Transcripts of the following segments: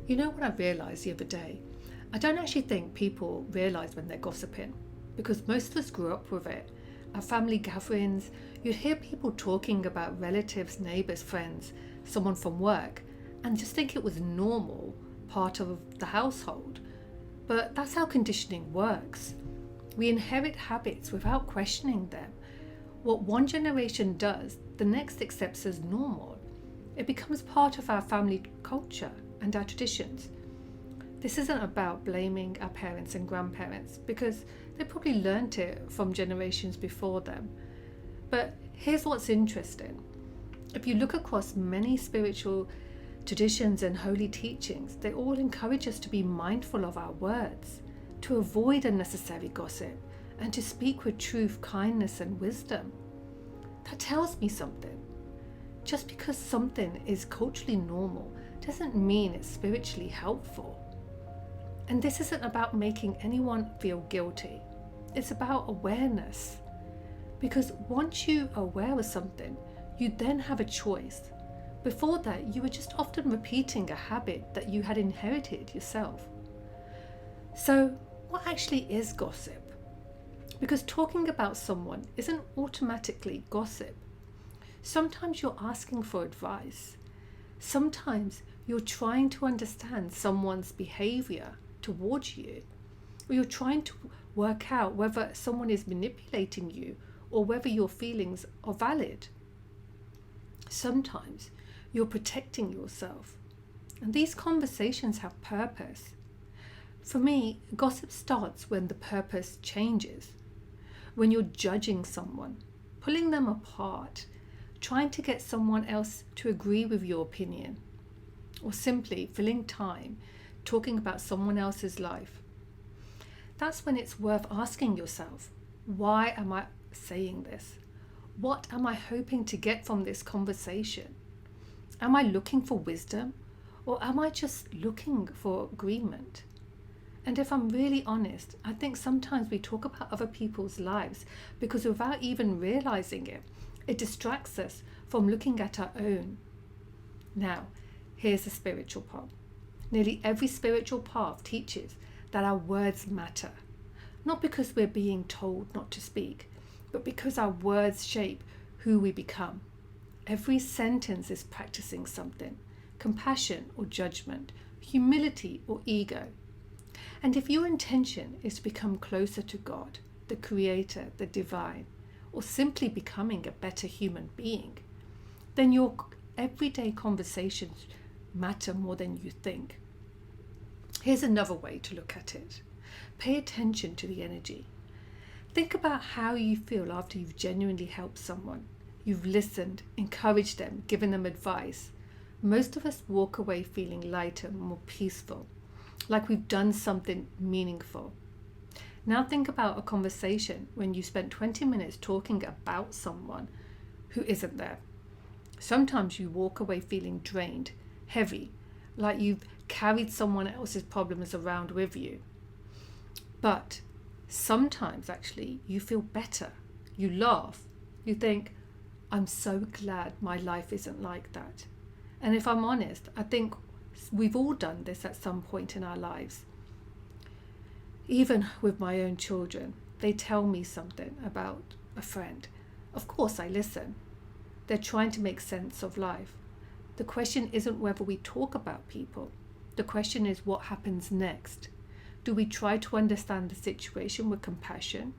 You know what I realised the other day? I don't actually think people realise when they're gossiping because most of us grew up with it. At family gatherings, you'd hear people talking about relatives, neighbours, friends, someone from work, and just think it was normal part of the household. But that's how conditioning works. We inherit habits without questioning them. What one generation does, the next accepts as normal. It becomes part of our family culture and our traditions. This isn't about blaming our parents and grandparents because they probably learnt it from generations before them. But here's what's interesting. If you look across many spiritual traditions and holy teachings, they all encourage us to be mindful of our words, to avoid unnecessary gossip, and to speak with truth, kindness, and wisdom. That tells me something. Just because something is culturally normal doesn't mean it's spiritually helpful. And this isn't about making anyone feel guilty. It's about awareness. Because once you are aware of something, you then have a choice. Before that, you were just often repeating a habit that you had inherited yourself. So, what actually is gossip? Because talking about someone isn't automatically gossip. Sometimes you're asking for advice. Sometimes you're trying to understand someone's behavior towards you, or you're trying to work out whether someone is manipulating you or whether your feelings are valid. Sometimes you're protecting yourself, and these conversations have purpose. For me, gossip starts when the purpose changes, when you're judging someone, pulling them apart, trying to get someone else to agree with your opinion, or simply filling time talking about someone else's life. That's when it's worth asking yourself, why am I saying this? What am I hoping to get from this conversation? Am I looking for wisdom, or am I just looking for agreement? And if I'm really honest, I think sometimes we talk about other people's lives because without even realizing it, it distracts us from looking at our own. Now, here's the spiritual part. Nearly every spiritual path teaches that our words matter, not because we're being told not to speak, but because our words shape who we become. Every sentence is practicing something: compassion or judgment, humility or ego. And if your intention is to become closer to God, the Creator, the Divine, or simply becoming a better human being, then your everyday conversations matter more than you think. Here's another way to look at it. Pay attention to the energy. Think about how you feel after you've genuinely helped someone. You've listened, encouraged them, given them advice. Most of us walk away feeling lighter, more peaceful, like we've done something meaningful. Now think about a conversation when you spent 20 minutes talking about someone who isn't there. Sometimes you walk away feeling drained, heavy, like you've carried someone else's problems around with you. But sometimes actually you feel better. You laugh. You think, I'm so glad my life isn't like that. And if I'm honest, I think we've all done this at some point in our lives. Even with my own children, they tell me something about a friend. Of course I listen. They're trying to make sense of life. The question isn't whether we talk about people. The question is what happens next. Do we try to understand the situation with compassion,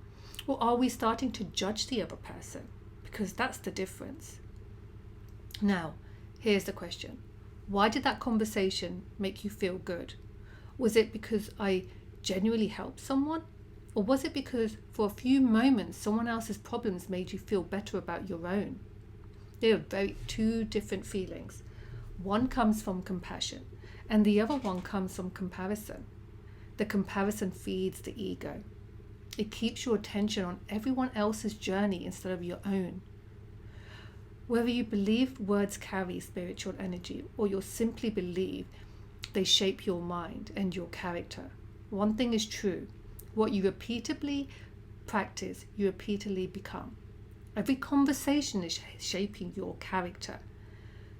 or are we starting to judge the other person? Because that's the difference. Now, here's the question. Why did that conversation make you feel good? Was it because I genuinely helped someone? Or was it because for a few moments someone else's problems made you feel better about your own? They are two different feelings. One comes from compassion and the other one comes from comparison. The comparison feeds the ego. It keeps your attention on everyone else's journey instead of your own. Whether you believe words carry spiritual energy or you simply believe they shape your mind and your character, one thing is true. What you repeatedly practice, you repeatedly become. Every conversation is shaping your character.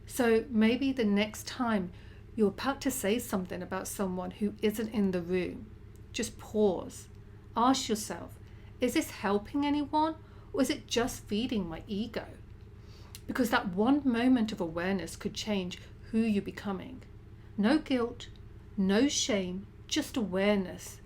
So maybe the next time You're about to say something about someone who isn't in the room. Just pause. Ask yourself, is this helping anyone, or is it just feeding my ego? Because that one moment of awareness could change who you're becoming. No guilt, no shame, just awareness.